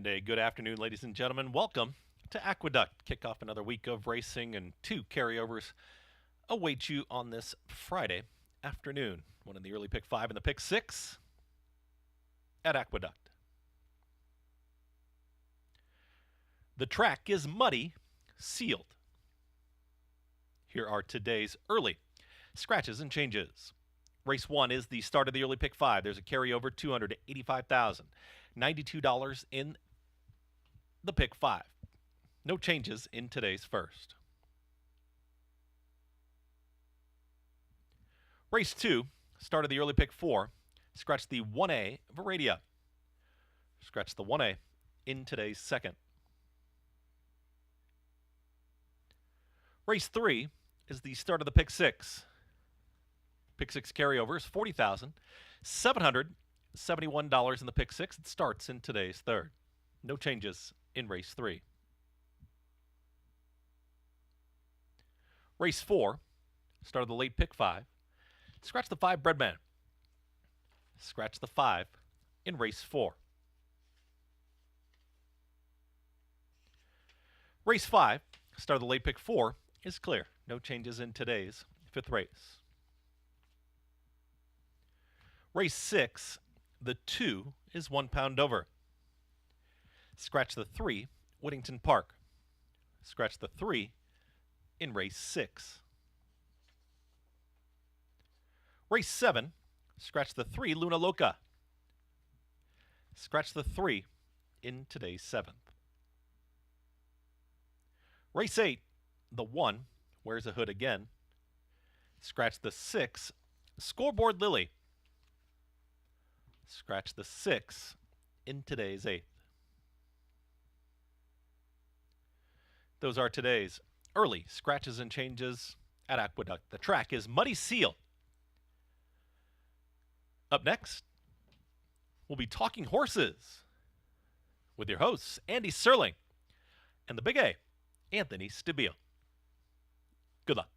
And a good afternoon, ladies and gentlemen. Welcome to Aqueduct. Kick off another week of racing, and two carryovers await you on this Friday afternoon. One in the early pick 5 and the pick 6 at Aqueduct. The track is muddy, sealed. Here are today's early scratches and changes. Race 1 is the start of the early pick 5. There's a carryover, $285,092 in the pick 5. No changes in today's first. Race 2, start of the early pick 4. Scratch the 1A Veradia. Scratch the 1A in today's second. Race 3 is the start of the pick 6. Pick 6 carryover is $40,771 in the pick 6. It starts in today's third. No changes in race 3. Race 4, start of the late pick 5. Scratch the 5 Breadman. Scratch the 5 in race 4. Race 5, start of the late pick 4, is clear. No changes in today's fifth race. Race 6, the 2 is 1 pound over. Scratch the 3, Whittington Park. Scratch the 3 in race 6. Race 7, scratch the 3, Luna Loca. Scratch the 3 in today's 7th. Race 8, the 1 wears a hood again. Scratch the 6, Scoreboard Lily. Scratch the 6 in today's 8th. Those are today's early scratches and changes at Aqueduct. The track is muddy sealed. Up next, we'll be talking horses with your hosts, Andy Serling and the Big A, Anthony Stabile. Good luck.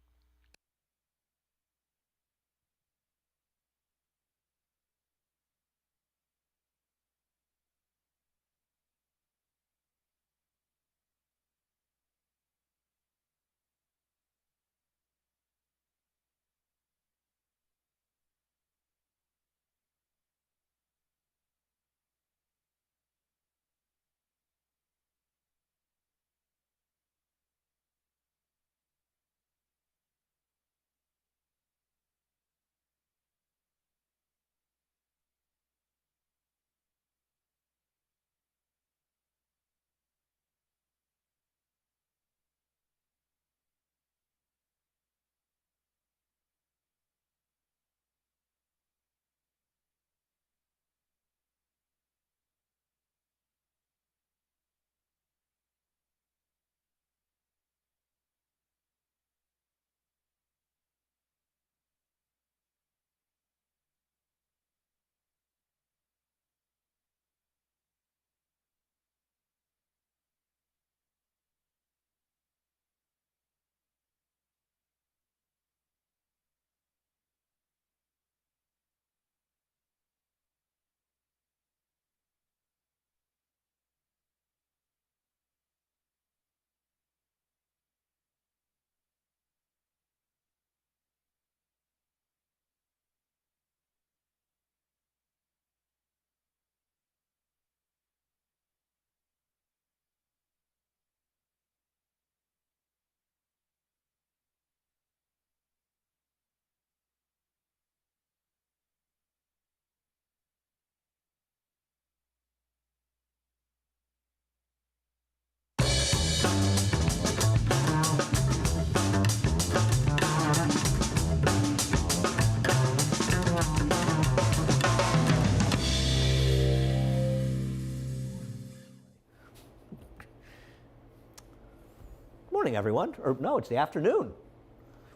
Morning, everyone. Or no, it's the afternoon.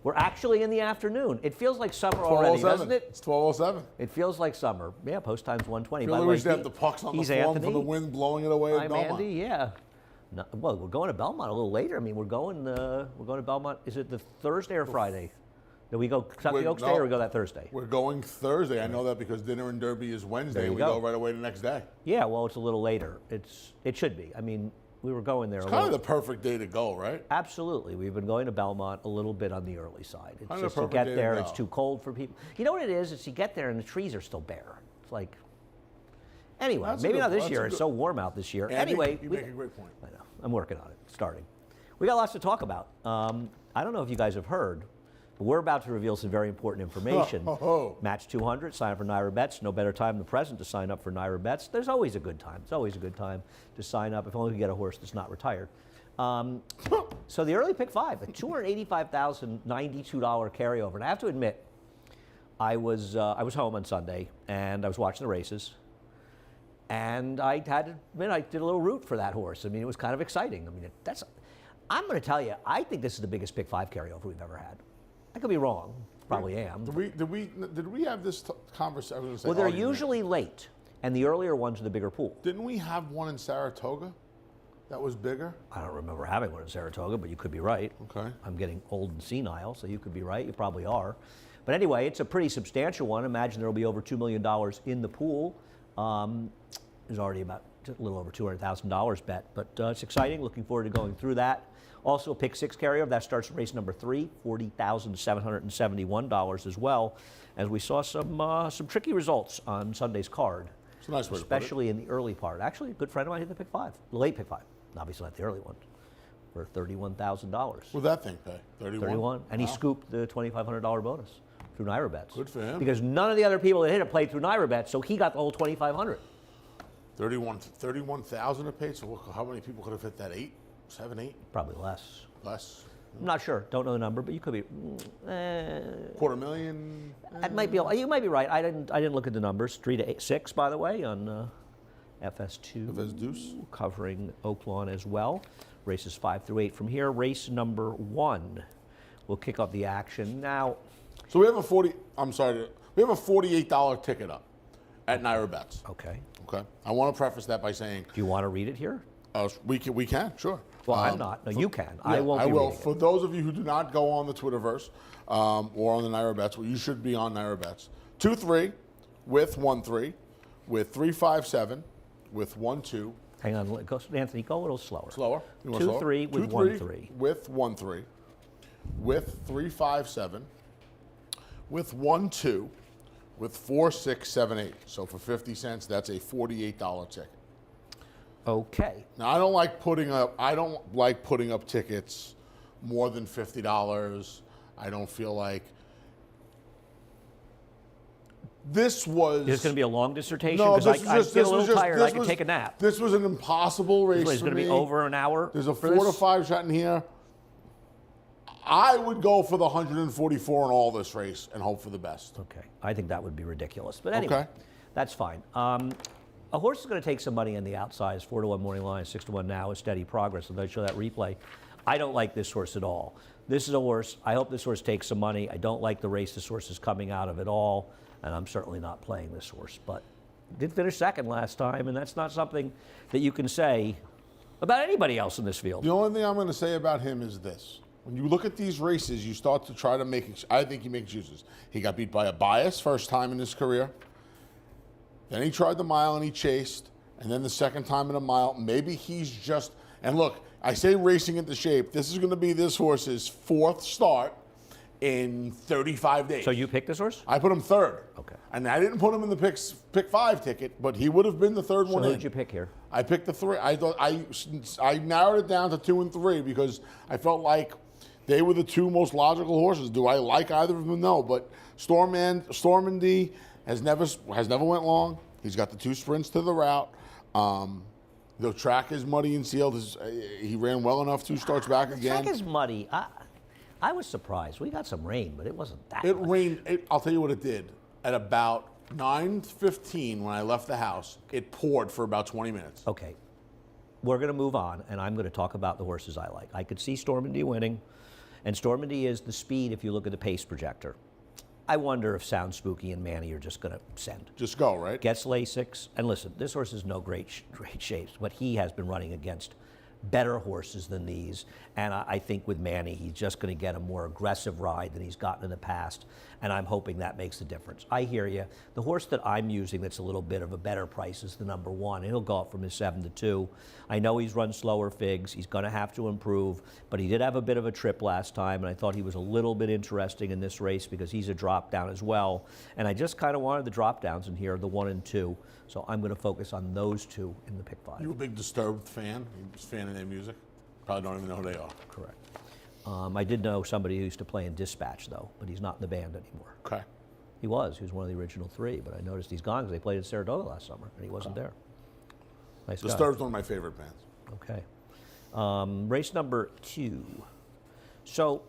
We're actually in the afternoon. It feels like summer already, doesn't it? It's 12:07. It feels like summer. Yeah, post time's 1:20. Feel like we should have the pucks on the form for the wind blowing it away at I'm Belmont. Andy, yeah. No, well, we're going to Belmont a little later. I mean, we're going to Belmont. Is it the Thursday or Friday? Do we go Kentucky Oaks Day or we go that Thursday? We're going Thursday. I know that because dinner and derby is Wednesday. We go right away the next day. Yeah, well, it's a little later. It should be. I mean, we were going there. It's kind of the perfect day to go, right? Absolutely. We've been going to Belmont a little bit on the early side. It's Kind of just the to perfect get day there. to It's go. too cold for people. You know what it is? It's you get there and the trees are still bare. It's like. Anyway, That's a maybe good- not this that's a year. good- It's so warm out this year. Andy, Anyway, you make a great point. I know. I'm working on it. Starting. We got lots to talk about. I don't know if you guys have heard, but we're about to reveal some very important information. Match 200. Sign up for Naira Bets. No better time than the present to sign up for Naira Bets. There's always a good time. It's always a good time to sign up if only we get a horse that's not retired. So the early pick 5, a $285,092 carryover. And I have to admit, I was home on Sunday and I was watching the races. And I had to admit, I did a little root for that horse. I mean, it was kind of exciting. I mean, I'm going to tell you, I think this is the biggest pick 5 carryover we've ever had. I could be wrong. Probably am. Did we have this conversation? Well, they're usually late, and the earlier ones are the bigger pool. Didn't we have one in Saratoga that was bigger? I don't remember having one in Saratoga, but you could be right. Okay. I'm getting old and senile, so you could be right. You probably are. But anyway, it's a pretty substantial one. Imagine there will be over $2 million in the pool. There's already about a little over $200,000 bet, but it's exciting. Looking forward to going through that. Also, a pick 6 carryover that starts race number 3, $40,771 as well. As we saw some tricky results on Sunday's card, It's a nice way to put it. especially in the early part. Actually, a good friend of mine hit the pick 5, the late pick 5, obviously not the early one, for $31,000. What'd that thing pay? 31, and he scooped the $2,500 bonus through Naira Bets. Good for him. Because none of the other people that hit it played through Naira Bets, so he got the whole $2,500. 31,000 it paid. So how many people could have hit that? 8, 7, 8? Probably less. Less. I'm not sure. Don't know the number, but you could be. $250,000. That might be. You might be right. I didn't look at the numbers. 3 to 6, by the way, on FS2. FS Deuce. Covering Oaklawn as well. Races 5 through 8 from here. Race number 1 will kick off the action now. So we have a we have a $48 ticket up at Naira Bets. Okay. Okay. I want to preface that by saying Do you want to read it here? we can, sure. Well, I'm not. No, you can. Yeah, I won't. I be will. reading For those of you who do not go on the Twitterverse or on the Naira Bets, well, you should be on Naira Bets. 2-3 with 1-3 with 3-5-7 with 1-2. Hang on, Anthony. Go a little slower. Slower. 2-3 with 1-3. With 1-3 with 3-5-7 with 1-2 with 4-6-7-8. So for 50 cents, that's a $48 ticket. Okay. Now I don't like putting up tickets more than $50. I don't feel like this was. Is this going to be a long dissertation? No, Because this I was get a little just, tired. this I can was- take a nap. This was an impossible race It's for going to me. be over an hour. There's a for 4 to this? 5 shot in here. I would go for the 144 in all this race and hope for the best. Okay. I think that would be ridiculous. But anyway, Okay. that's fine. A horse is going to take some money on the outside. 4-1 morning line, 6-1 now. Is steady progress. And they show that replay. I don't like this horse at all. This is a horse. I hope this horse takes some money. I don't like the race this horse is coming out of at all. And I'm certainly not playing this horse. But did finish second last time, and that's not something that you can say about anybody else in this field. The only thing I'm going to say about him is this. When you look at these races, you start to try to make, I think he makes excuses. He got beat by a bias first time in his career. Then he tried the mile and he chased. And then the second time in a mile, maybe he's just, and look, I say racing into shape. This is going to be this horse's 4th start in 35 days. So you picked this horse? I put him 3rd. Okay. And I didn't put him in the pick 5 ticket, but he would have been the 3rd So one who in. did you pick here? I picked the 3. I thought I narrowed it down to 2 and 3 because I felt like they were the 2 most logical horses. Do I like either of them? No. But Stormandy has never went long. He's got the 2 sprints to the route. The track is muddy and sealed. He ran well enough. 2 starts back again. The track is muddy. I was surprised. We got some rain, but it wasn't that It much. rained. I'll tell you what it did. At about 9:15 when I left the house, it poured for about 20 minutes. Okay. We're going to move on, and I'm going to talk about the horses I like. I could see Stormandy winning, and Stormandy is the speed if you look at the pace projector. I wonder if Sound Spooky and Manny are just going to send. Just go, right? Gets Lasix, and listen, this horse is no great shape, but he has been running against better horses than these. And I think with Manny, he's just going to get a more aggressive ride than he's gotten in the past. And I'm hoping that makes a difference. I hear you. The horse that I'm using that's a little bit of a better price is the number 1. He'll go up from his 7-2. I know he's run slower figs. He's going to have to improve. But he did have a bit of a trip last time. And I thought he was a little bit interesting in this race because he's a drop down as well. And I just kind of wanted the drop downs in here, the 1 and 2. So I'm going to focus on those 2 in the pick 5. You a big Disturbed fan? You a fan of their music? Probably don't even know who they are. Correct. I did know somebody who used to play in Dispatch, though, but he's not in the band anymore. Okay. He was one of the original 3, but I noticed he's gone because they played in Saratoga last summer, and he wasn't there. Nice guy. Disturbed's one of my favorite bands. Okay. Race number 2. So,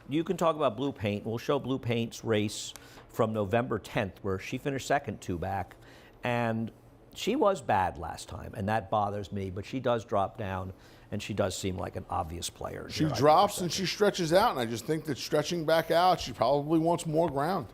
you can talk about Blue Paint. We'll show Blue Paint's race from November 10th, where she finished second 2 back, and she was bad last time, and that bothers me, but she does drop down, and she does seem like an obvious player. She drops and she stretches out, and I just think that stretching back out, she probably wants more ground.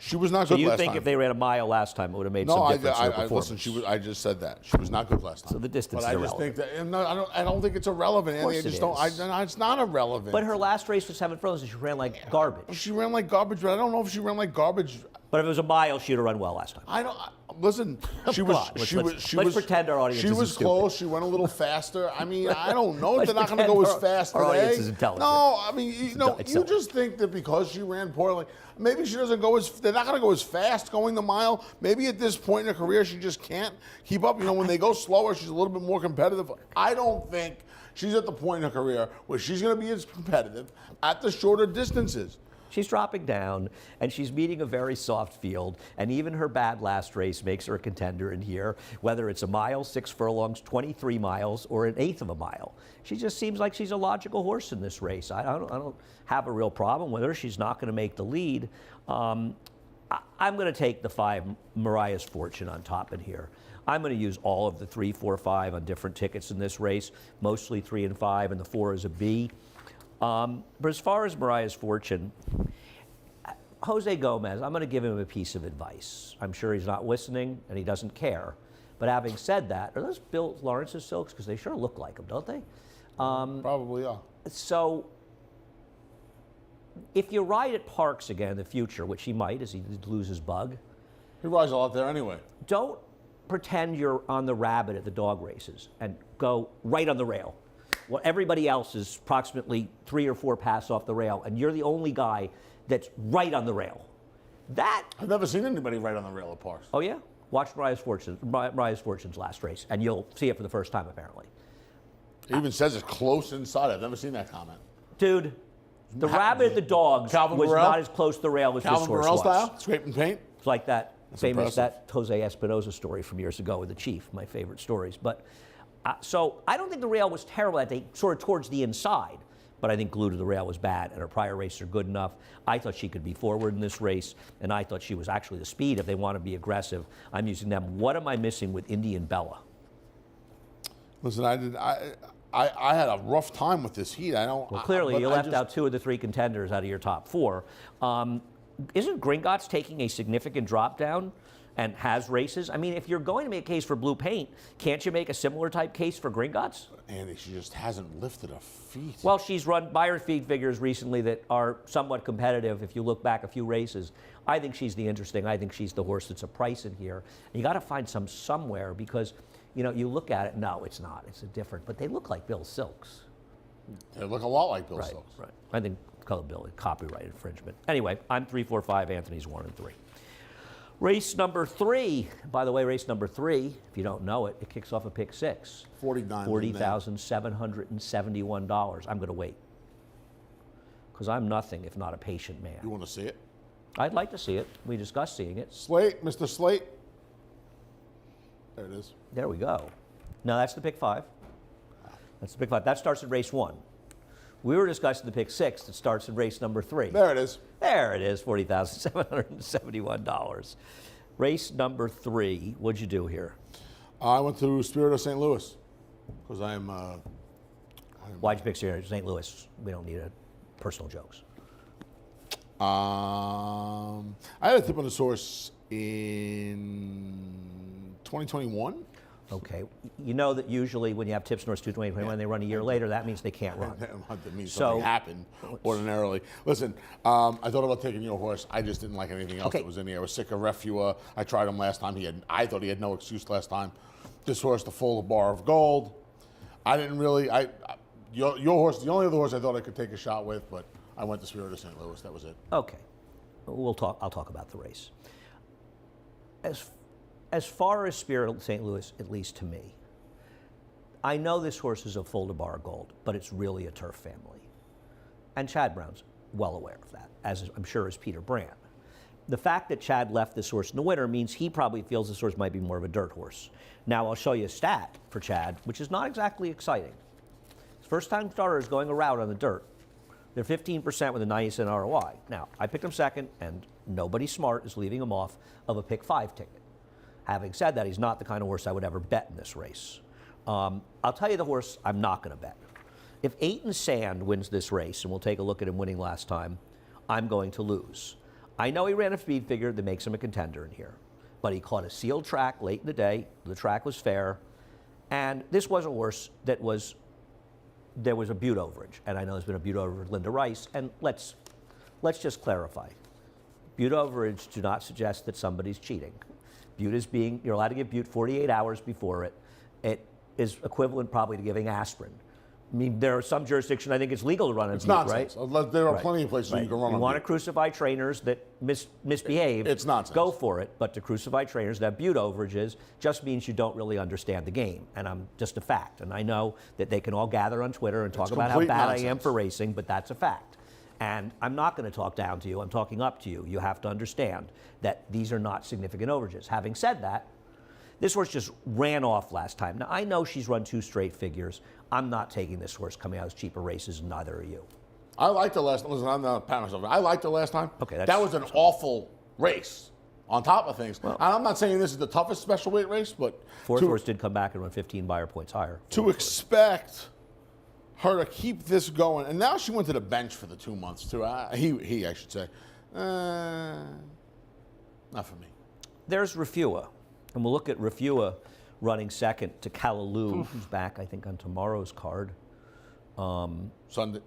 She was not good last time. So you think if they ran a mile last time, it would have made some difference in her performance? Listen, I just said that. She was not good last time. So the distance but is I just irrelevant. think that, and no, I don't think it's irrelevant, Andy. I It just is. don't, it's not irrelevant. But her last race was 7 furlongs, and she ran like garbage. She ran like garbage, but I don't know if she ran like garbage. But if it was a mile, she'd have run well last time. I don't. Listen, she Come was. on, She let's- was. She let's was. pretend our audience She isn't was stupid. close. She went a little faster. I mean, I don't know. Let's They're not going to go pretend as fast our today. audience is intelligent. No, I mean, It's you silly. just think that because she ran poorly, maybe she doesn't go as. They're not going to go as fast going the mile. Maybe at this point in her career, she just can't keep up. When they go slower, she's a little bit more competitive. I don't think she's at the point in her career where she's going to be as competitive at the shorter distances. She's dropping down, and she's meeting a very soft field, and even her bad last race makes her a contender in here, whether it's a mile, 6 furlongs, 23 miles, or an eighth of a mile. She just seems like she's a logical horse in this race. I don't have a real problem with her. She's not going to make the lead. I'm going to take the 5, Mariah's Fortune, on top in here. I'm going to use all of the 3, 4, 5 on different tickets in this race, mostly 3 and 5, and the 4 is a B. But as far as Mariah's Fortune, Jose Gomez, I'm going to give him a piece of advice. I'm sure he's not listening and he doesn't care. But having said that, are those Bill Lawrence's silks? Because they sure look like them, don't they? Probably, yeah. So if you ride at Parks again in the future, which he might as he loses his bug, He rides a lot there anyway. don't pretend you're on the rabbit at the dog races and go right on the rail. Well, everybody else is approximately 3 or 4 passes off the rail, and you're the only guy that's right on the rail. That, I've never seen anybody right on the rail at Parks. oh yeah? Watch Mariah's Fortune's last race, and you'll see it for the first time, apparently. It even says it's close inside. I've never seen that comment. Dude, the rabbit at the dogs Calvin was Burrell? not as close to the rail as Calvin this horse Burrell was. style, scraping paint. It's like that famous, impressive. that Jose Espinosa story from years ago with the Chief, my favorite stories. But so I don't think the rail was terrible that day, sort of towards the inside. But I think glued to the rail was bad, and her prior races are good enough. I thought she could be forward in this race, and I thought she was actually the speed if they want to be aggressive. I'm using them. What am I missing with Indian Bella? Listen, I had a rough time with this heat. I don't. Well, clearly, but you I left just- out 2 of the 3 contenders out of your top 4. Isn't Gringotts taking a significant drop down and has races? I mean, if you're going to make a case for Blue Paint, can't you make a similar type case for Gringotts? Andy, she just hasn't lifted her feet. Well, she's run by her feed figures recently that are somewhat competitive if you look back a few races. I think she's the interesting. I think she's the horse that's a price in here. And you got to find some somewhere because, you know, you look at it, no, it's not. It's a different, but they look like Bill Silks. They look a lot like Bill Right, Silks. right. I think colorability, copyright infringement. Anyway, I'm 3, 4, 5. Anthony's 1 and 3. Race number 3. By the way, race number 3, if you don't know it, it kicks off a pick 6. 49. $40,771. I'm going to wait because I'm nothing if not a patient man. You want to see it? I'd like to see it. We discussed seeing it. Slate, Mr. Slate. There it is. There we go. No, that's the pick 5. That's the pick 5. That starts at race 1. We were discussing the pick 6 that starts in race number 3. There it is. There it is, $40,771. Race number 3, what'd you do here? I went to Spirit of St. Louis because I'm. Why'd you pick St. Louis? We don't need personal jokes. I had a tip on the source in 2021. Okay, you know that usually when you have tips North 220 when they run a year later, that means they can't run. That means So- something happened ordinarily. Listen, I thought about taking your horse. I just didn't like anything else Okay. that was in here. I was sick of Refua. I tried him last time. I thought he had no excuse last time. This horse, the full bar of gold. I didn't really. Your horse, the only other horse I thought I could take a shot with, but I went to Spirit of St. Louis. That was it. Okay, I'll talk about the race. As far as Spirit of St. Louis, at least to me, I know this horse is a full bar of gold, but it's really a turf family. And Chad Brown's well aware of that, as I'm sure is Peter Brand. The fact that Chad left this horse in the winter means he probably feels this horse might be more of a dirt horse. Now, I'll show you a stat for Chad, which is not exactly exciting. His first-time starter is going a route on the dirt. They're 15% with a 90-cent ROI. Now, I picked him second, and nobody smart is leaving him off of a pick 5 ticket. Having said that, he's not the kind of horse I would ever bet in this race. I'll tell you the horse I'm not going to bet. If 8 and Sand wins this race, and we'll take a look at him winning last time, I'm going to lose. I know he ran a speed figure that makes him a contender in here, but he caught a sealed track late in the day. The track was fair, and this was a horse that there was a butte overage, and I know there's been a butte overage with Linda Rice, and let's just clarify. Butte overage do not suggest that somebody's cheating. Butte is you're allowed to give butte 48 hours before it. It is equivalent probably to giving aspirin. I mean, there are some jurisdictions I think it's legal to run on It's butte, nonsense. right? There are Right. plenty of places you can run You on want to butte. crucify trainers that misbehave. It's nonsense. Go for it. But to crucify trainers that have butte overages just means you don't really understand the game. And I'm just a fact. And I know that they can all gather on Twitter and talk about how complete bad I am nonsense. for racing, but that's a fact. And I'm not going to talk down to you. I'm talking up to you. You have to understand that these are not significant overages. Having said that, this horse just ran off last time. Now, I know she's run 2 straight figures. I'm not taking this horse coming out as cheaper races, and neither are you. I liked the last. Listen, I'm not patting myself. I liked the last time. Okay, that was an awful race. On top of things, Well- and I'm not saying this is the toughest special weight race, but Fourth to, horse did come back and run 15 buyer points higher. to expect her to keep this going, and now she went to the bench for the 2 months too. He, I should say, not for me. There's Refua, and we'll look at Refua running second to Callaloo, who's back, I think, on tomorrow's card. Sunday.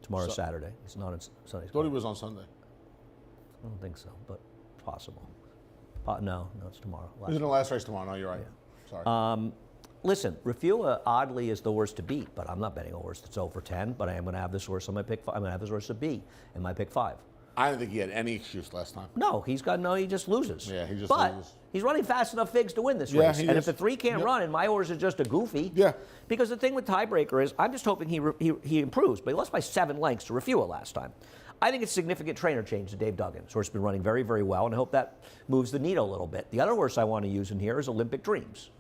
Tomorrow's Saturday. It's not on Sunday's Thought card. he was on Sunday. I don't think so, but possible. No, it's tomorrow. He's in the last race tomorrow. No, you're right. Sorry. Listen, Refua oddly is the horse to beat, but I'm not betting a horse that's over 10. But I am going to have this horse on my pick 5. I'm going to have this horse to beat in my pick 5. I didn't think he had any excuse last time. No, he just loses. Yeah, he just but loses. He's running fast enough figs to win this Yeah, race. he And is. if the 3 can't Yep. run and my horse is just a goofy, Yeah. because the thing with tiebreaker is I'm just hoping he improves, but he lost by 7 lengths to Refua last time. I think it's significant trainer change to Dave Duggan. This horse has been running very, very well, and I hope that moves the needle a little bit. The other horse I want to use in here is Olympic Dreams.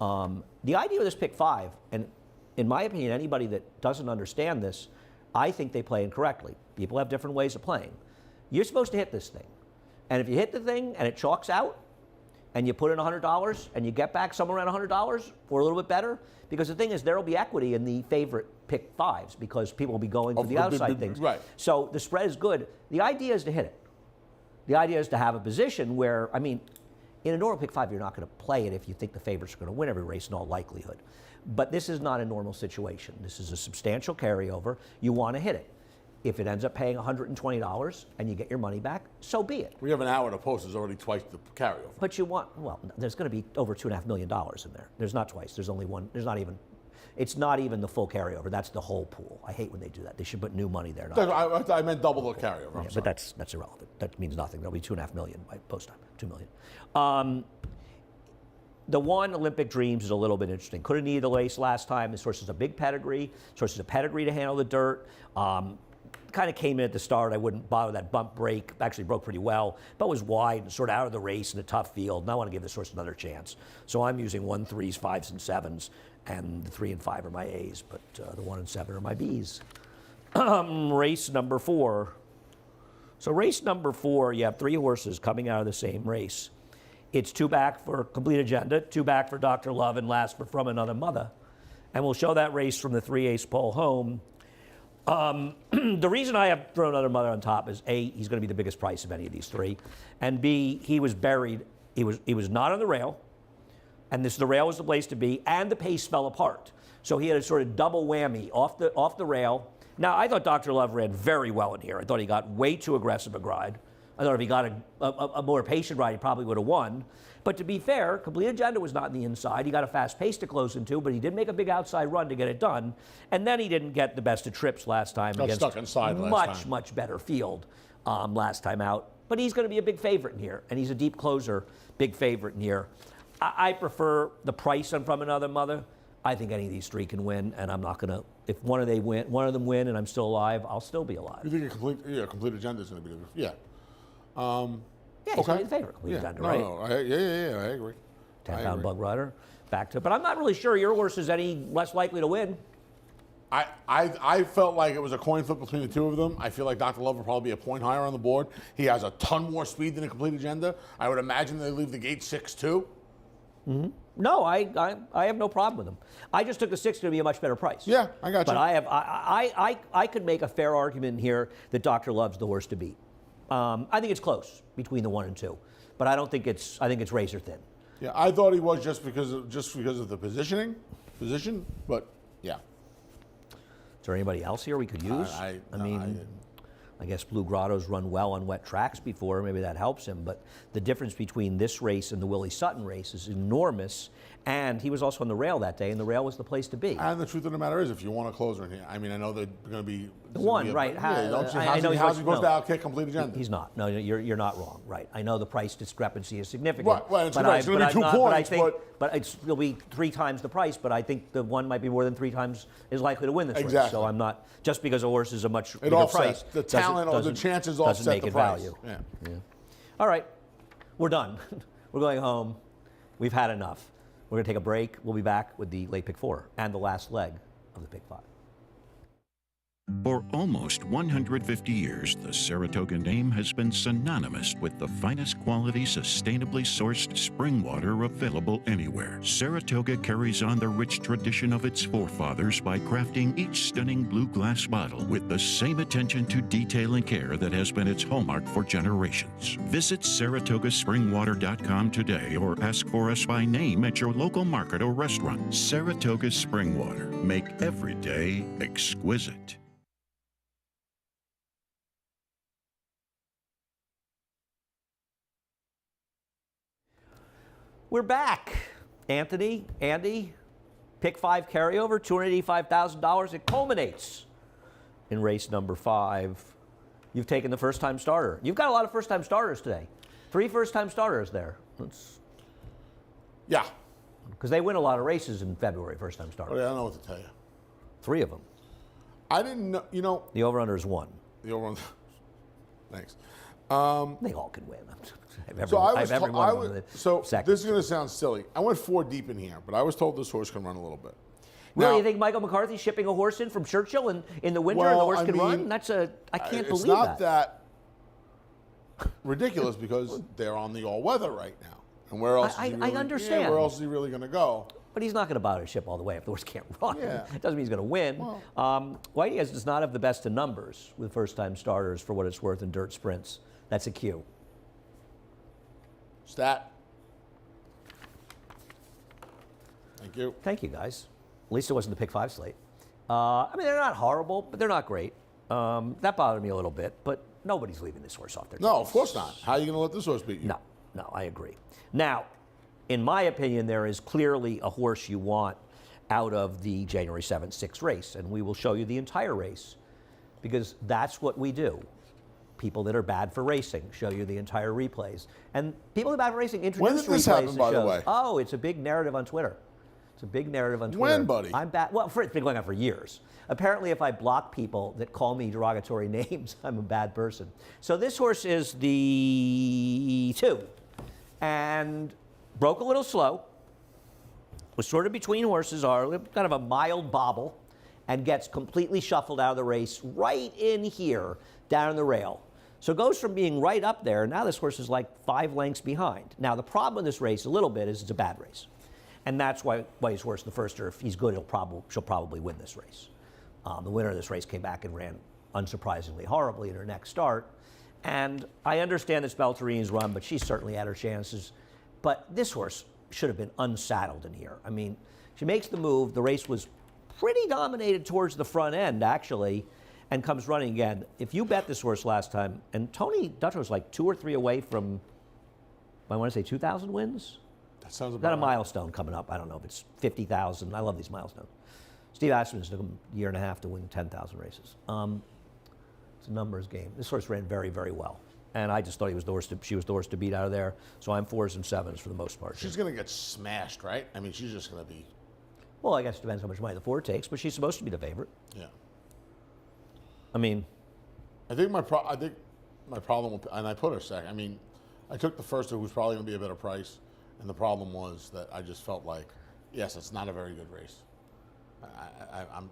The idea of this pick 5, and in my opinion, anybody that doesn't understand this, I think they play incorrectly. People have different ways of playing. You're supposed to hit this thing. And if you hit the thing and it chalks out, and you put in $100 and you get back somewhere around $100 or a little bit better, because the thing is there will be equity in the favorite pick 5s because people will be going for the outside things. Right. So the spread is good. The idea is to hit it. The idea is to have a position where, I mean, in a normal pick 5, you're not going to play it if you think the favorites are going to win every race in all likelihood. But this is not a normal situation. This is a substantial carryover. You want to hit it. If it ends up paying $120 and you get your money back, so be it. We have an hour to post. There's already twice the carryover. But you want, well, there's going to be over $2.5 million in there. There's not twice. There's only one. There's not even. It's not even the full carryover. That's the whole pool. I hate when they do that. They should put new money there. I meant double the carryover. I'm Yeah, sorry. but that's irrelevant. That means nothing. There'll be $2.5 million by post time. $2 million. The one Olympic Dreams is a little bit interesting. Could have needed a race last time. This horse is a big pedigree. This horse is a pedigree to handle the dirt. Kind of came in at the start. I wouldn't bother that bump break. Actually broke pretty well, but was wide and sort of out of the race in a tough field. And I want to give this horse another chance. So I'm using 1, 3s, 5s, and 7s. And the 3 and 5 are my A's, but the 1 and 7 are my B's. Race number 4. So race number 4, you have 3 horses coming out of the same race. It's 2 back for Complete Agenda, 2 back for Dr. Love, and last for From Another Mother. And we'll show that race from the 3-ace pole home. The reason I have thrown Another Mother on top is A, he's going to be the biggest price of any of these 3, and B, he was buried. He was not on the rail. and the rail was the place to be, and the pace fell apart. So he had a sort of double whammy off the rail. Now, I thought Dr. Love ran very well in here. I thought he got way too aggressive a ride. I thought if he got a more patient ride, he probably would have won. But to be fair, Complete Agenda was not in the inside. He got a fast pace to close into, but he did make a big outside run to get it done. And then he didn't get the best of trips last time against stuck inside last time. much better field last time out. But he's going to be a big favorite in here, and he's a deep closer, big favorite in here. I prefer the price on From Another Mother. I think any of these three can win, and I'm not going to. If one of them win, and I'm still alive, I'll still be alive. You think a complete agenda is going to be good? Yeah. Yeah, he's okay. going to be the favorite. Complete Agenda, No, right? no, I agree. 10-pound bug rider, back to. But I'm not really sure your horse is any less likely to win. I felt like it was a coin flip between the two of them. I feel like Dr. Love will probably be a point higher on the board. He has a ton more speed than a complete agenda. I would imagine they leave the gate 6-2. Mm-hmm. No, I have no problem with him. I just took the 6 to be a much better price. Yeah, I got you. But I could make a fair argument here that Dr. Love's the horse to beat. I think it's close between the 1 and 2, but I think it's razor thin. Yeah, I thought he was just because of the position, but yeah. Is there anybody else here we could use? I guess Blue Grotto's run well on wet tracks before. Maybe that helps him. But the difference between this race and the Willie Sutton race is enormous. And he was also on the rail that day, and the rail was the place to be. And the truth of the matter is, if you want a closer in here, I mean, I know they're going to be the one, right? How's he supposed to outkick complete agenda? He's not. No, you're not wrong. Right. I know the price discrepancy is significant. Right. It's going to be 2 points, but it'll be 3 times the price. But I think the one might be more than 3 times is likely to win this race. So I'm not just because a horse is a much bigger price. The talent or the chances offset the price. Value. Yeah. All right, we're done. We're going home. We've had enough. We're going to take a break. We'll be back with the late pick 4 and the last leg of the pick 5. For almost 150 years, the Saratoga name has been synonymous with the finest quality, sustainably sourced spring water available anywhere. Saratoga carries on the rich tradition of its forefathers by crafting each stunning blue glass bottle with the same attention to detail and care that has been its hallmark for generations. Visit SaratogaSpringwater.com today or ask for us by name at your local market or restaurant. Saratoga Spring Water. Make every day exquisite. We're back. Andy, pick 5 carryover, $285,000. It culminates in race number 5. You've taken the first-time starter. You've got a lot of first-time starters today. 3 first-time starters there. Yeah. Because they win a lot of races in February, first-time starters. I don't know what to tell you. 3 of them. I didn't know, The over-under is 1. The over-under. Thanks. They all can win. This is going to sound silly. I went 4 deep in here, but I was told this horse can run a little bit. Really, Now, you think Michael McCarthy's shipping a horse in from Churchill in the winter and the horse can run? I can't believe that. It's not that ridiculous because they're on the all-weather right now. And where else? I understand. Yeah, where else is he really going to go? But he's not going to bother to ship all the way if the horse can't run. Yeah. It doesn't mean he's going to win. Well, Whitey does not have the best of numbers with first-time starters for what it's worth in dirt sprints. That's a cue. Stat. Thank you. Thank you, guys. At least it wasn't the pick 5 slate. I mean, they're not horrible, but they're not great. That bothered me a little bit, but nobody's leaving this horse off their No, teams. of course not. How are you going to let this horse beat you? No, I agree. Now, in my opinion, there is clearly a horse you want out of the January 7th, 6th race, and we will show you the entire race because that's what we do. People that are bad for racing show you the entire replays. And people that are bad for racing introduce When did this replays happen, and by the shows. way? Oh, it's a big narrative on Twitter. It's a big narrative on Twitter. When, buddy? I'm bad. Well, it's been going on for years. Apparently, if I block people that call me derogatory names, I'm a bad person. So this horse is the 2. And broke a little slow. Was sort of between horses, are kind of a mild bobble, and gets completely shuffled out of the race right in here, down the rail. So it goes from being right up there, now this horse is like 5 lengths behind. Now the problem with this race a little bit is it's a bad race. And that's why he's horse in the first, or if he's good, she'll probably win this race. The winner of this race came back and ran unsurprisingly horribly in her next start. And I understand that Spelterine's run, but she certainly had her chances. But this horse, should have been unsaddled in here. I mean, she makes the move. The race was pretty dominated towards the front end, actually, and comes running again. If you bet this horse last time, and Tony Dutcher was like 2 or 3 away from, I want to say 2,000 wins? That sounds Got a about right. milestone coming up. I don't know if it's 50,000. I love these milestones. Steve Asmussen took him a year and a half to win 10,000 races. It's a numbers game. This horse ran very, very well. And I just thought she was the horse to beat out of there. So I'm 4s and 7s for the most part. She's going to get smashed, right? I mean, she's just going to be. Well, I guess it depends how much money the 4 takes, but she's supposed to be the favorite. Yeah. I mean, I think my problem, and I put her second. I mean, I took the first, who was probably going to be a better price, and the problem was that I just felt like, yes, it's not a very good race.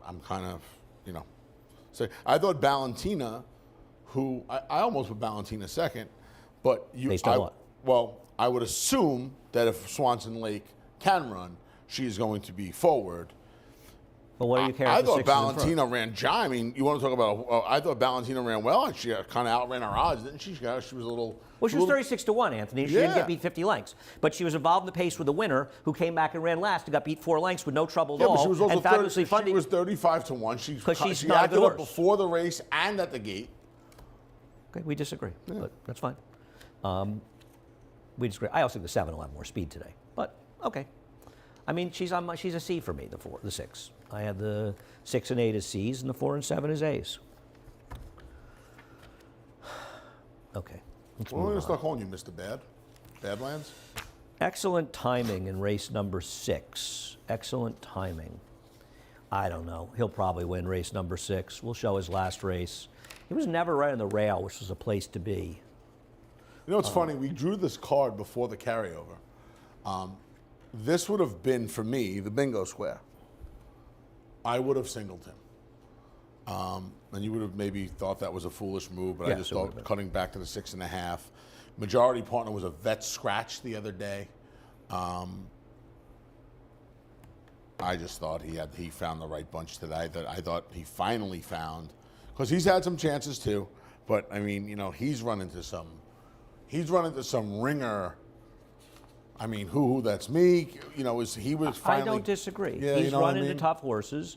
I'm kind of, so I thought Valentina, who I almost put Valentina second, but based on what? Well, I would assume that if Swanson Lake can run, she's going to be forward. but what do you care? I if the thought 6 is in front? Valentina ran giant. I mean, you want to talk about? I thought Valentina ran well, and she kind of outran her odds, didn't she? She was a little. Well, she was 36-1, Anthony. She didn't Yeah. get beat 50 lengths. But she was involved in the pace with a winner who came back and ran last and got beat 4 lengths with no trouble at Yeah, all. but she was also and fabulously 30, funded. she was 35-1. She 'Cause she's she not acted up yours. before the race and at the gate. Okay, we disagree, but that's fine. We disagree. I also think the 7 will have more speed today, but okay. I mean, she's a C for me, the 6. I had the 6 and 8 as C's, and the 4 and 7 as A's. Okay. Let's Well, we're move going on. to start calling you Mr. Badlands. Excellent timing in race number 6. Excellent timing. I don't know. He'll probably win race number 6. We'll show his last race. He was never right on the rail, which was a place to be. You know, it's funny. We drew this card before the carryover. This would have been, for me, the bingo square. I would have singled him. And you would have maybe thought that was a foolish move, but I Yes, just it would have thought been. cutting back to the 6.5. Majority partner was a vet scratch the other day. I just thought he found the right bunch today. That I thought he finally found, because he's had some chances too. But I mean, he's run into some ringer. I mean, who that's me. He was finally. I don't disagree. Yeah, He's you know what run I into mean? tough horses.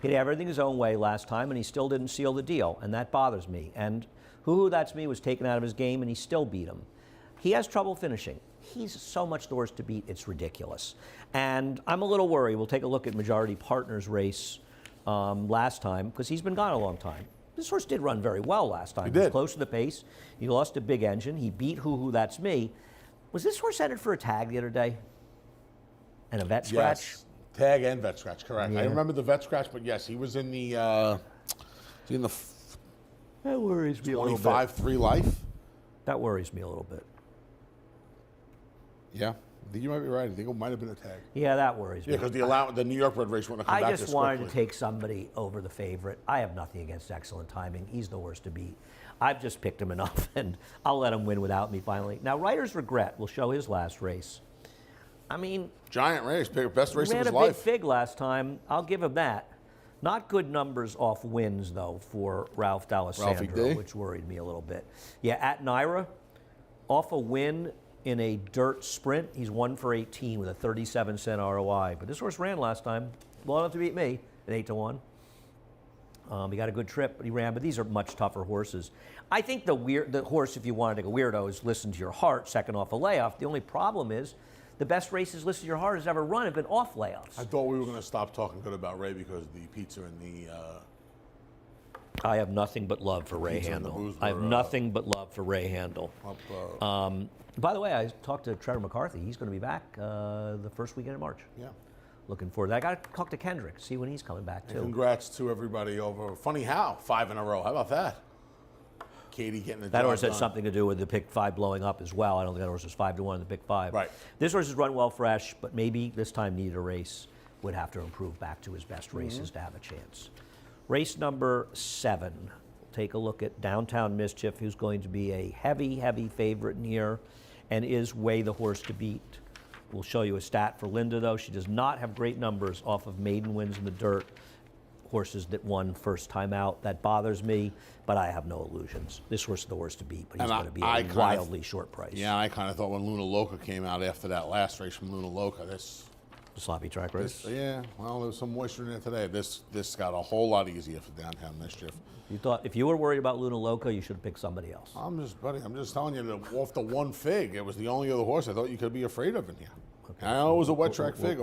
He had everything his own way last time, and he still didn't seal the deal, and that bothers me. And who that's me was taken out of his game, and he still beat him. He has trouble finishing. He's so much the horse to beat, it's ridiculous. And I'm a little worried. We'll take a look at Majority Partners race last time, because he's been gone a long time. This horse did run very well last time. He He was did. close to the pace. He lost a big engine. He beat Who That's Me. Was this horse headed for a tag the other day? And a vet scratch? Yes. Tag and vet scratch, correct. Yeah. I remember the vet scratch, but yes, he was in the That worries me a little bit. 25-3 life. That worries me a little bit. Yeah, I think you might be right. I think it might have been a tag. Yeah, that worries me. Yeah, because the New York Bred race wouldn't have come I back just this wanted quickly. to take somebody over the favorite. I have nothing against Excellent Timing. He's the worst to beat. I've just picked him enough, and I'll let him win without me finally. Now, Writer's Regret will show his last race. I mean, Giant race, best race of ran his a big life. fig last time. I'll give him that. Not good numbers off wins, though, for Ralph Ralphie D'Alessandro, D. which worried me a little bit. Yeah, at Naira, off a win in a dirt sprint, he's 1 for 18 with a 37-cent ROI. But this horse ran last time, well enough to beat me at 8-1. He got a good trip, but he ran. But these are much tougher horses. I think the horse, if you want to take a weirdo, is Listen to Your Heart, second off a layoff. The only problem is the best races Listen to Your Heart has ever run have been off layoffs. I thought we were going to stop talking good about Ray because the pizza and the. I have nothing but love for Ray Pizza and the Handel. booze I have were, nothing but love for Ray Handel. up, By the way, I talked to Trevor McCarthy. He's going to be back the first weekend in March. yeah. Looking forward to that. I got to talk to Kendrick, see when he's coming back, too. Congrats to everybody over. Funny how 5 in a row. How about that? Katie getting the That job horse had done. something to do with the pick 5 blowing up as well. I don't think that horse was 5-1 in the pick 5. Right. This horse has run well fresh, but maybe this time needed a race. Would have to improve back to his best races to have a chance. Race number 7. Take a look at Downtown Mischief, who's going to be a heavy, heavy favorite in here and is way the horse to beat. We'll show you a stat for Linda, though. She does not have great numbers off of maiden wins in the dirt horses that won first time out. That bothers me, but I have no illusions. This horse is the horse to beat, but he's going to be a wildly short price. Yeah, I kind of thought when Luna Loca came out after that last race from Luna Loca, this. The sloppy track race. Yeah, well, there was some moisture in there today. This got a whole lot easier for Downtown Mischief. You thought if you were worried about Luna Loca, you should have picked somebody else. I'm just telling you that off the one fig, it was the only other horse I thought you could be afraid of in here. Okay. I know it was a wet track fig.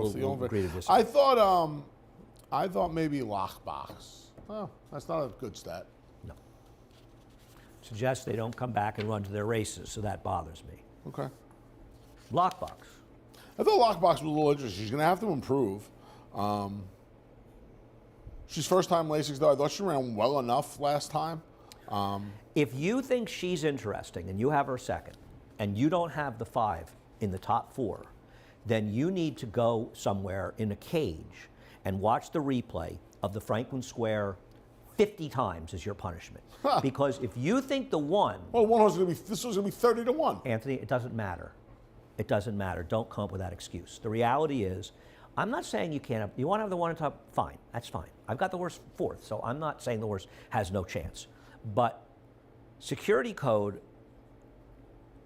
I thought maybe Lochbox. Well, that's not a good stat. No. Suggests they don't come back and run to their races, so that bothers me. Okay. Lockbox. I thought Lockbox was a little interesting. She's going to have to improve. She's first time Lasix, though. I thought she ran well enough last time. If you think she's interesting and you have her second, and you don't have the 5 in the top 4, then you need to go somewhere in a cage and watch the replay of the Franklin Square 50 times as your punishment. Huh. Because if you think the one... Well, one horse this was going to be 30 to 1. Anthony, it doesn't matter. It doesn't matter. Don't come up with that excuse. The reality is, I'm not saying you can't have, you want to have the one on top, fine, that's fine. I've got the horse 4th, so I'm not saying the horse has no chance. But Security Code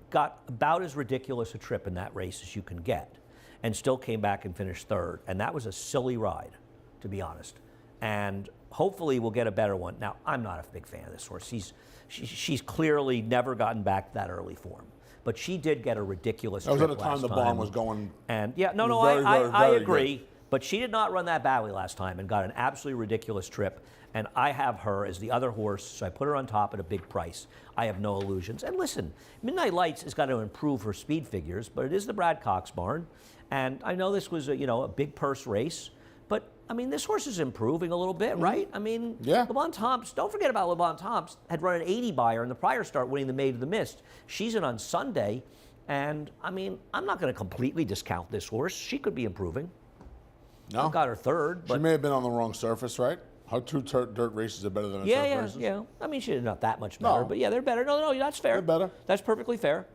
got about as ridiculous a trip in that race as you can get, and still came back and finished 3rd. And that was a silly ride, to be honest. And hopefully we'll get a better one. Now, I'm not a big fan of this horse. She's clearly never gotten back to that early form. But she did get a ridiculous trip last time. That was at the time the barn was going. And yeah, I agree. Good. But she did not run that badly last time and got an absolutely ridiculous trip. And I have her as the other horse, so I put her on top at a big price. I have no illusions. And listen, Midnight Lights has got to improve her speed figures, but it is the Brad Cox barn. And I know this was a big purse race, but I mean, this horse is improving a little bit, right? I mean, yeah. LeBon Tomps, don't forget about LeBon Tomps, had run an 80 buyer in the prior start, winning the Maid of the Mist. She's in on Sunday, and I mean, I'm not going to completely discount this horse. She could be improving. No. I've got her 3rd. But she may have been on the wrong surface, right? How 2 dirt races are better than a turf races? Yeah. I mean, she's not that much better, but yeah, they're better. No, that's fair. They're better. That's perfectly fair.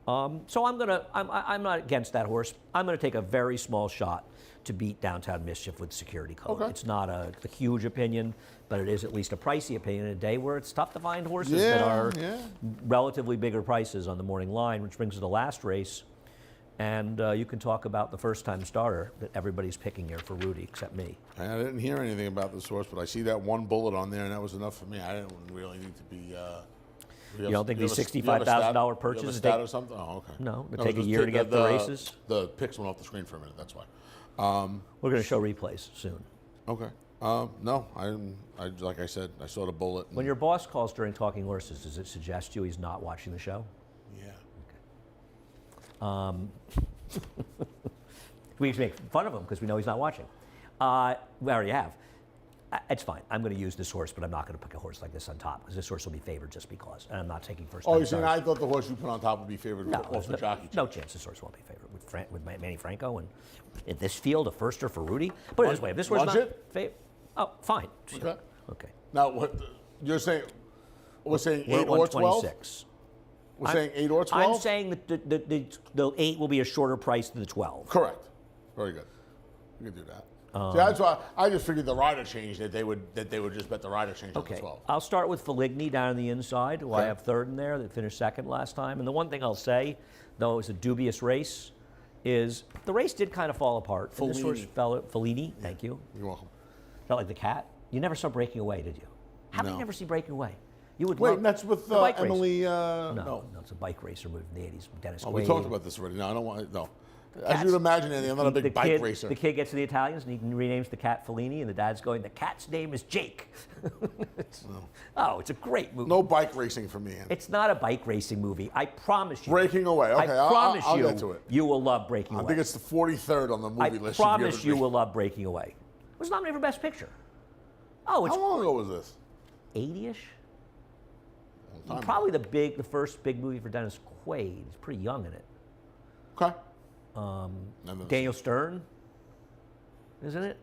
So I'm not against that horse. I'm gonna take a very small shot to beat Downtown Mischief with Security Code. Okay. It's not a huge opinion, but it is at least a pricey opinion in a day where it's tough to find horses that are relatively bigger prices on the morning line, which brings us to the last race. And you can talk about the first-time starter that everybody's picking here for Rudy, except me. I didn't hear anything about this horse, but I see that one bullet on there, and that was enough for me. I didn't really need to be... you don't think these $65,000 purchases... You have a stat or something? Oh, okay. No, it would take a year to get the races. The pics went off the screen for a minute, that's why. We're going to show replays soon. Okay. No, I like I said, I saw the bullet. When your boss calls during Talking Horses, does it suggest you he's not watching the show? Yeah. We used to make fun of him because we know he's not watching. We already have. It's fine. I'm going to use this horse, but I'm not going to pick a horse like this on top because this horse will be favored just because. And I'm not taking first. Oh, you're saying I thought the horse you put on top would be favored off the jockey? No chance this horse won't be favored with Manny Franco and in this field, a firster for Rudy. Put it this way: if this horse not favored, oh, fine. Okay. Okay. Now, what you're saying? We're saying 8 or 12. We're saying 8 or 12. I'm saying that the 8 will be a shorter price than the 12. Correct. Very good. We can do that. See, that's why I just figured the rider change that they would just bet the rider change on the 12. I'll start with Feligny down on the inside, who I have 3rd in there, that finished 2nd last time. And the one thing I'll say, though it was a dubious race, is the race did kind of fall apart. Fellini. This horse Fellini, thank you. You're welcome. Felt like the cat. You never saw Breaking Away, did you? How did you never see Breaking Away? You would Wait, love that's with the bike Emily. No, it's a bike racer movie from the 80s. Dennis Quaid. We talked about this already. No, I don't want. No. As you'd imagine, Andy, I'm not a big bike racer. The kid gets to the Italians and he renames the cat Fellini, and the dad's going, the cat's name is Jake. Oh, it's a great movie. No bike racing for me, Andy. It's not a bike racing movie. I promise you. Breaking Away. Okay, I promise I'll get to it. You will love Breaking Away. I think it's the 43rd on the movie list. I promise you will love Breaking Away. It was nominated for Best Picture. Oh, it's how long ago was this? 80-ish. Probably the first big movie for Dennis Quaid. He's pretty young in it. Okay. Daniel Stern, isn't it?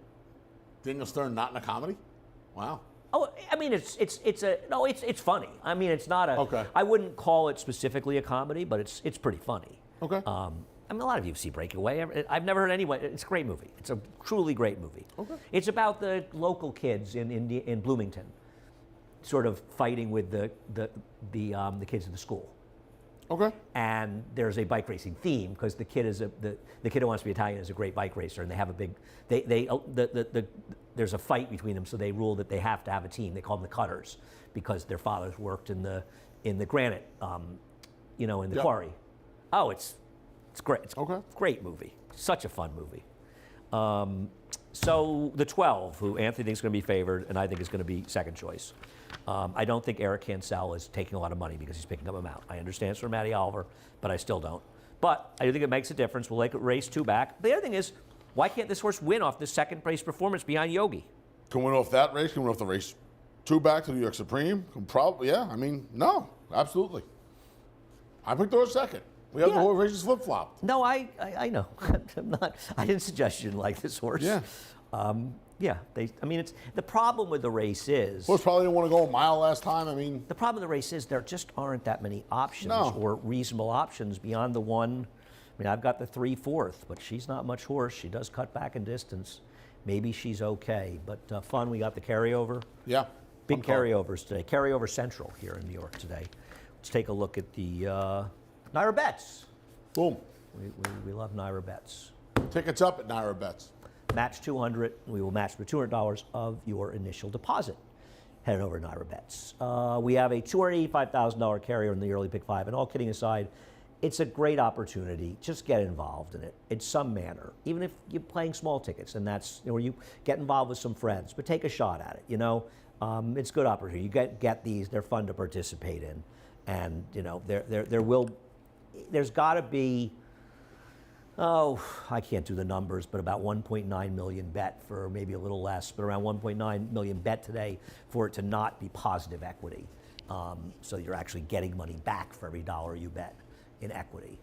Daniel Stern not in a comedy? Wow. Oh, I mean, it's funny. I mean, it's not a. Okay. I wouldn't call it specifically a comedy, but it's pretty funny. Okay. I mean, a lot of you see Breakaway. I've never heard anyone. It's a great movie. It's a truly great movie. Okay. It's about the local kids in Bloomington, sort of fighting with the kids in the school. Okay. And there's a bike racing theme because the kid who wants to be Italian is a great bike racer, and they have a big there's a fight between them, so they rule that they have to have a team. They call them the Cutters because their fathers worked in the granite, in the quarry. Oh, it's great. It's a great movie. Such a fun movie. So the 12, who Anthony thinks is going to be favored, and I think is going to be second choice. I don't think Eric Cancel is taking a lot of money because he's picking up a mount. I understand it's for Matty Oliver, but I still don't. But I do think it makes a difference. We'll race 2 back. The other thing is, why can't this horse win off this second place performance behind Yogi? Can win off that race? Can win off the race 2 back to New York Supreme? Can probably, yeah. I mean, no, absolutely. I picked the horse second. We have the whole races flip-flopped. No, I know. I'm not. I didn't suggest you didn't like this horse. Yeah. It's the problem with the race is. Horse probably didn't want to go a mile last time. I mean. The problem with the race is there just aren't that many options or reasonable options beyond the one. I mean, I've got the 3/4, but she's not much horse. She does cut back in distance. Maybe she's okay, but fun. We got the carryover. Yeah. Big carryovers today. Carryover Central here in New York today. Let's take a look at the Naira Bets. Boom. We love Naira Bets. Tickets up at Naira Bets. Match 200. We will match the $200 of your initial deposit. Head over to Naira Bets. We have a $285,000 carrier in the early pick 5. And all kidding aside, it's a great opportunity. Just get involved in it in some manner, even if you're playing small tickets, and that's where you get involved with some friends. But take a shot at it. It's a good opportunity. You get these. They're fun to participate in, and there's got to be. Oh, I can't do the numbers, but about 1.9 million bet for maybe a little less, but around 1.9 million bet today for it to not be positive equity. So you're actually getting money back for every dollar you bet in equity.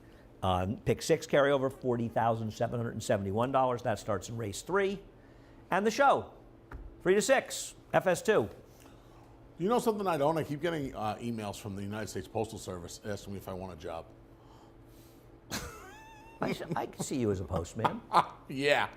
Pick 6 carryover, $40,771. That starts in race 3. And the show, 3 to 6, FS2. You know something I don't? I keep getting emails from the United States Postal Service asking me if I want a job. I can see you as a postman. Yeah.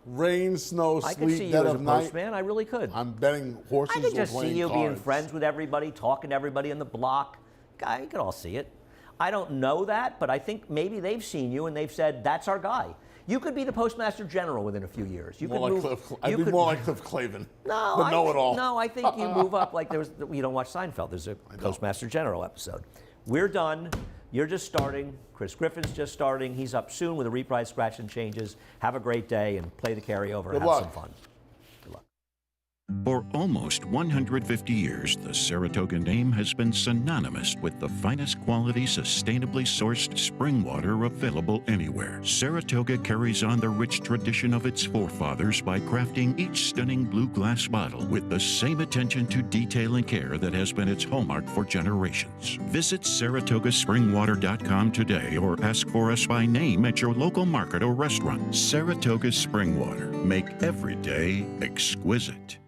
Rain, snow, I could see sleet, you dead as a of night. postman. I really could. I'm betting horses. I could just or see playing you cards. being friends with everybody, talking to everybody in the block. I could all see it. I don't know that, but I think maybe they've seen you and they've said, that's our guy. You could be the Postmaster General within a few years. You More could like move. I'd be more like Cliff Clavin. No, but know it all. No, I think you move up like you don't watch Seinfeld. There's a Postmaster General episode. We're done. You're just starting. Chris Griffin's just starting. He's up soon with a reprise scratch and changes. Have a great day and play the carryover and have some fun. Good luck. For almost 150 years, the Saratoga name has been synonymous with the finest quality, sustainably sourced spring water available anywhere. Saratoga carries on the rich tradition of its forefathers by crafting each stunning blue glass bottle with the same attention to detail and care that has been its hallmark for generations. Visit SaratogaSpringwater.com today or ask for us by name at your local market or restaurant. Saratoga Spring Water. Make every day exquisite.